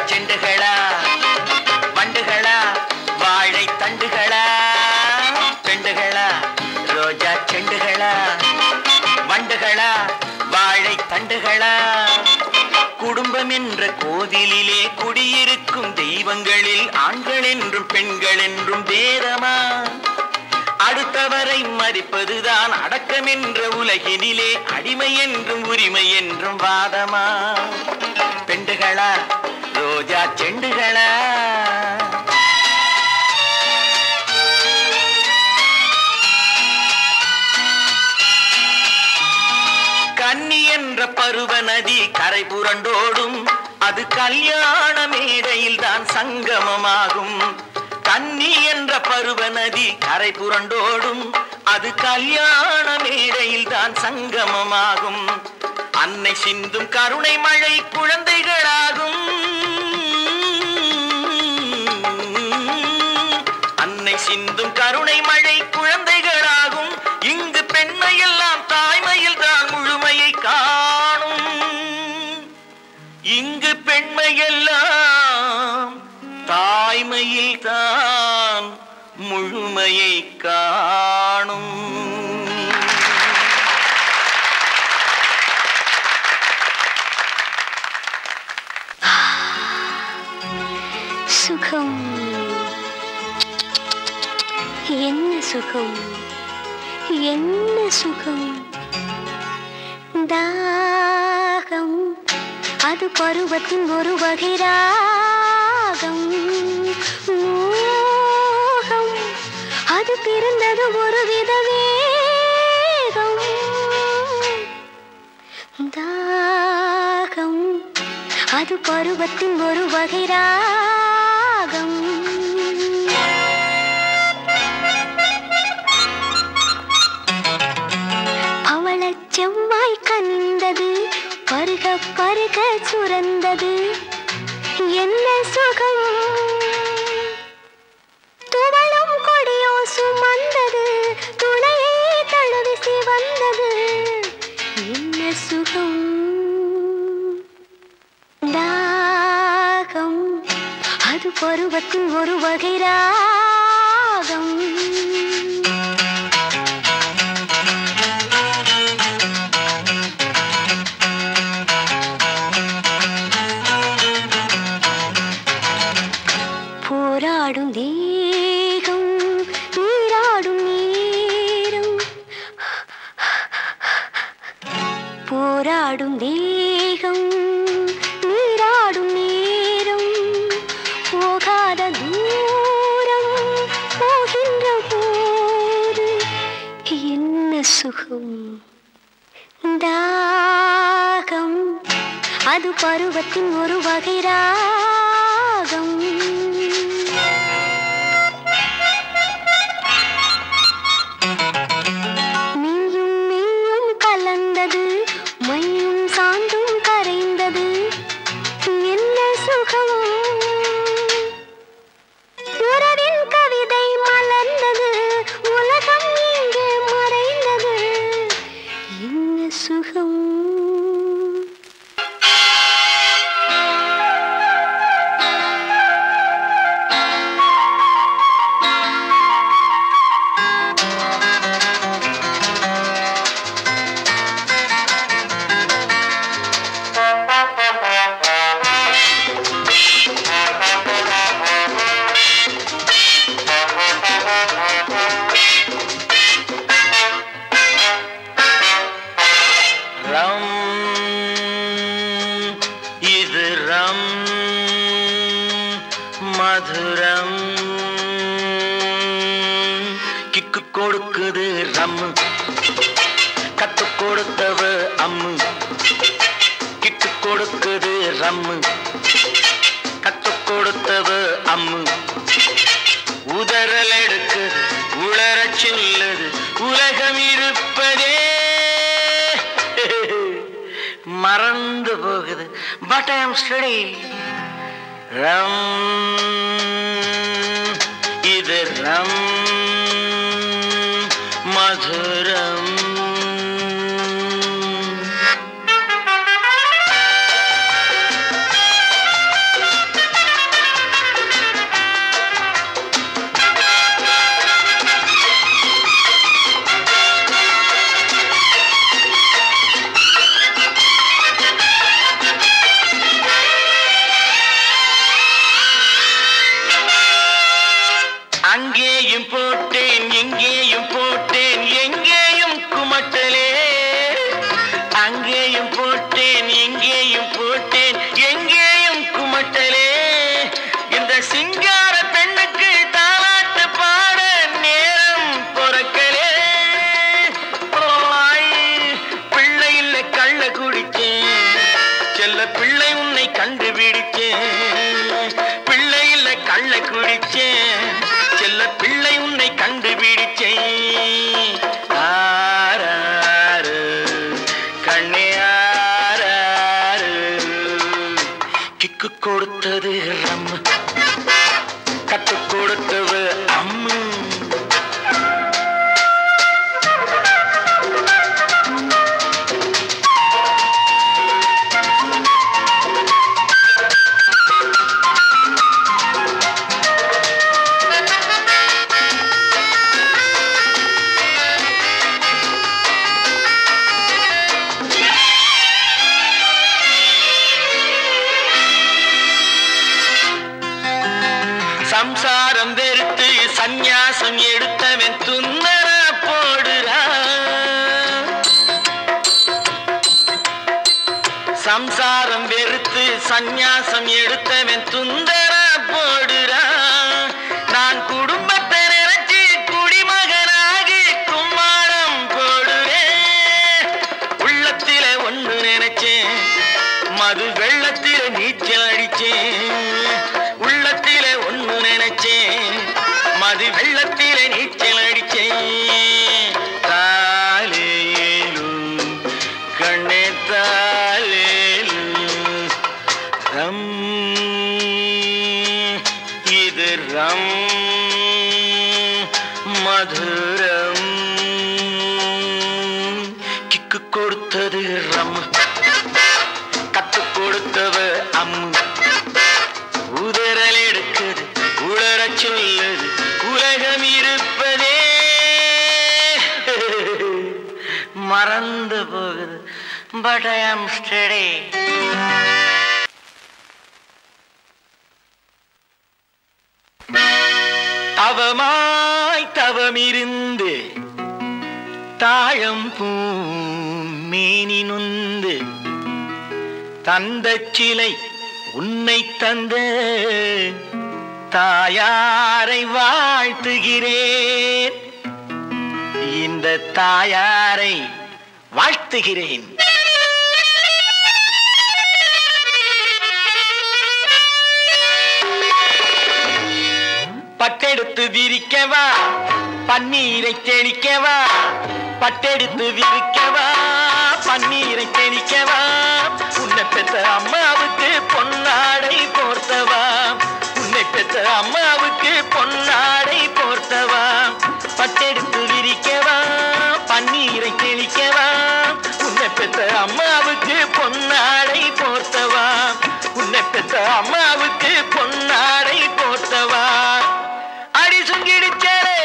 செண்டுகளா வண்டுகளா வாழை தண்டுகளா பெண்டுகளா ரோஜா செண்டுகளா வண்டுகளா வாழை தண்டுகளா குடும்பம் என்ற கோவிலிலே குடியிருக்கும் தெய்வங்களில் ஆண்கள் என்றும் பெண்கள் என்றும் பேதமா அடுத்தவரை மதிப்பதுதான் அடக்கம் என்ற உலகினிலே அடிமை என்றும் உரிமை என்றும் வாதமா பெண்டுகளா ரோஜா செண்டுகளா கன்னி என்ற பருவ நதி கரை புரண்டோடும் அது கல்யாண மேடையில் தான் சங்கமமாகும் கன்னி என்ற பருவ நதி கரை புரண்டோடும் அது கல்யாண மேடையில் தான் சங்கமமாகும் அன்னை சிந்தும் கருணை மழை குழந்தைகளாகும் அன்னை சிந்தும் கருணை மழை குழந்தைகளாகும் இங்கு பெண்மையெல்லாம் தாய்மையில் தான் முழுமையை காணும் இங்கு பெண்மையெல்லாம் தாய்மையில் தான் முழுமையை காணும் சுகம் என்ன சுகம் என்ன சுகம் தாகம் அது பருவத்தின் ஒரு வகை ராகம் மோகம் அது பிறந்தது ஒரு வித வேகம் தாகம் அது பருவத்தின் ஒரு வகை ராகம் அவளச் செவ்வாய் கண்டது பருக பருக சுரந்தது என்ன சுகம் துவளும் கொடியோ சுமந்தது துணையை தழுவி சிவந்தது என்ன சுகம் தாகம் அது பருவத்தின் ஒரு வகை ராகம் போராடும் தேகம் நீராடும் நேரம் போராடும் தேகம் நீராடும் நேரம் போகாத தூரம் போகின்ற போது என்ன சுகம் தாகம் அது பருவத்தின் ஒரு வகை ராகம் மையும் சாந்தும் கரைந்தது என்ன சுகம் உறவின் கவிதை மலர்ந்தது உலகம் இங்கு மறைந்தது என்ன சுகம் மதுரம் கிக்கு கொடுக்குது ரம்மு கத்து கொடுத்தவ அம்மு கிக்கு கொடுக்குது ரம்மு கத்து கொடுத்தவ அம்மு உதறல் எடுக்குது உளரச் சொல்லுது உலகம் இருப்பதே மறந்து போகுது பட் ஐ அம் ஸ்டடி ரம் இது ரம் மதுரம் அங்கேயும் போட்டேன் இங்கேயும் போட்டேன் எங்கேயும் குமட்டலே இந்த சிங்கார பெண்ணுக்கு தாலாட்டு பாட நேரம் பொறக்கலே பிள்ளை இல்லை கள்ள குடிச்சேன் செல்ல பிள்ளை உன்னை கண்டுபிடிச்சேன் பிள்ளை இல்லை கள்ள குடிச்சேன் செல்ல பிள்ளை உன்னை கண்டுபிடிச்சேன் ஆராரு கண்ணே ஆராரு கிக்கு கொடுத்தது ரம் கத்து கொடுத்தது அம்மு சம்சாரம் வெறுத்து சந்நியாசம் எடுத்தவன் துன்னர போடுறான் சம்சாரம் வெறுத்து சந்நியாசம் எடுத்தவன் துந்தர போடுறான் நான் குடும்பத்தை நினைச்சு குடிமகனாகி கும்மாளம் போடுவேன் உள்ளத்தில ஒன்று நினைச்சேன் மது வெள்ளத்தில நீச்சல் அடிச்சேன் உள்ளத்தில ஒன்று நினைச்சேன் மது வெள்ளத்தில நீச்சல் அடிச்சேன் தாலேலு கண்ணே தாலேலு ரம் இது ரம் மதுரம் கிக்கு கொடுத்தது ரம் கத்து கொடுத்தவ அம்மு உதறல் எடுக்குது உளர சொல்லுது உலகம் இருப்பதே மறந்து போகுது but I am steady தவமாய் தவமிருந்து தாழம் பூமேனி நொந்து தந்த சிலை உன்னை தந்த தாயாரை வாழ்த்துகிறேன் இந்த தாயாரை வாழ்த்துகிறேன் பட்டெடுத்து விரிக்கவா பன்னீரை தெளிக்கவா பட்டெடுத்து விரிக்கவா பன்னீரை தெளிக்கவா உன்னை பெற்ற அம்மாவுக்கு பொன்னாடை போர்த்தவா உன்னை பெற்ற அம்மாவுக்கு பொன்னாடை போர்த்தவா பட்டெடுத்து விரிக்கவா பன்னீரை தெளிக்கவா உன்னை பெற்ற அம்மாவுக்கு பொன்னாடை போர்த்தவா உன்னை பெற்ற அம்மாவுக்கு பொன்னாடை போர்த்தவா அடி சுங்கிடிச்சேரே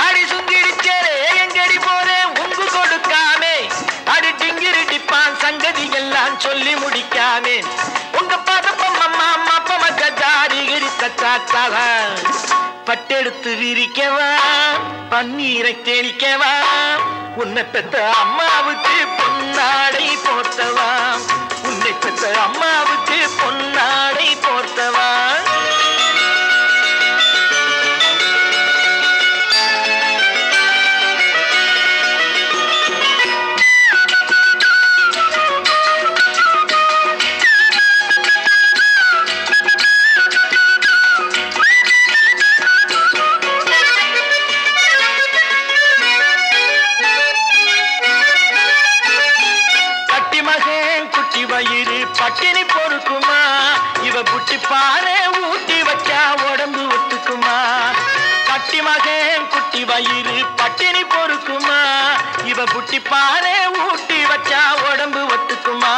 அடி சுங்கிடிச்சேரே எங்கடி போதே உங்கு கொடுக்காமே அடி டிங்கிரி டிப்பான் சங்கதி எல்லாம் சொல்லி முடிக்காமே உங்க பதப்பம்மா அப்பமக்க ஜாரிகிரி தச்சாச்சாக பட்டெடுத்து விரிக்கவா பன்னீரை தெளிக்கவா உன்னை பெற்ற அம்மாவுக்கு பொன்னாடை போர்த்தவா உன்னை பெற்ற அம்மாவுக்கு பொன்னாடை போர்த்தவா பட்டினி பொறுக்குமா இவ புட்டி பானை ஊட்டி வச்சா உடம்பு ஒத்துக்குமா கட்டி மகன் குட்டி வயிறு பட்டினி பொறுக்குமா இவ புட்டி பானை ஊட்டி வச்சா உடம்பு ஒத்துக்குமா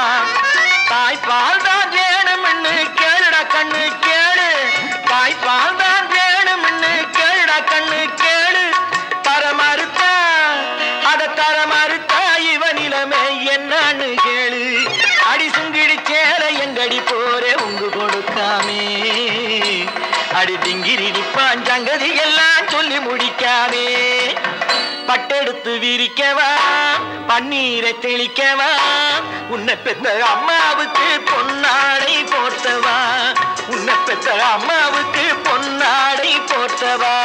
தாய்ப்பால் தான் வேணும்னு கேளுடா கண்ணு கேளு தாய்ப்பால் தான் வேணும்னு கேளுடா கண்ணு கேளு தர மறுத்தா அத தர மறுத்தா இவ நிலைமை என்னன்னு கேளு அடி சுங்கிடி சேர எங்கடி போரே உங்கு கொடுக்காமே அடி திங்கிரி பாஞ்சங்கதி எல்லாம் சொல்லி முடிக்காமே பட்டெடுத்து விரிக்கவா பன்னீரை தெளிக்கவா உன்னை பெத்த அம்மாவுக்கு பொன்னாடை போர்த்தவா உன்னை பெத்த அம்மாவுக்கு பொன்னாடை போர்த்தவா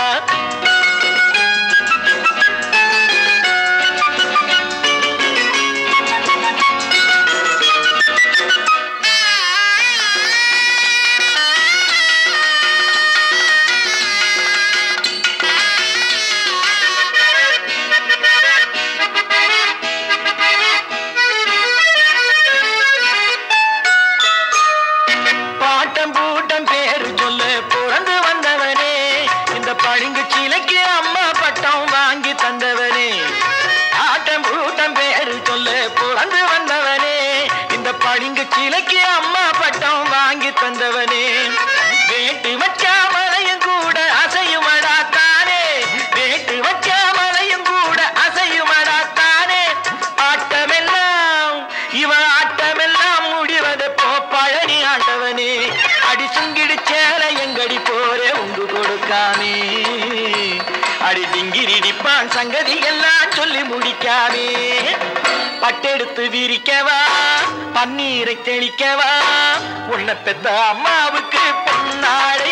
பளிங்கு சீலைக்கு அம்மா பட்டம் வாங்கி தந்தவனே ஆட்டம் பூட்டம் பேரு சொல்ல பிறந்து வந்தவனே இந்த பளிங்கு சீலைக்கு அம்மா பட்டம் வாங்கி தந்தவனே வேட்டு வச்சா மலையும் கூட அசையுமடாத்தானே வேட்டு வச்சா மலையும் கூட அசையுமடாத்தானே ஆட்டமெல்லாம் இவன் ஆட்டமெல்லாம் முடிவது போ பழனி ஆண்டவனே அடி சுங்கிடு சேலை எங்கடி போரே உண்டு கொடுக்காமே அடி டிங்கிரிடிப்பான் சங்கதி எல்லாம் சொல்லி முடிக்காமே பட்டெடுத்து விரிக்கவா பன்னீரை தெளிக்கவா உன்னை பெத்த அம்மாவுக்கு பொன்னாடை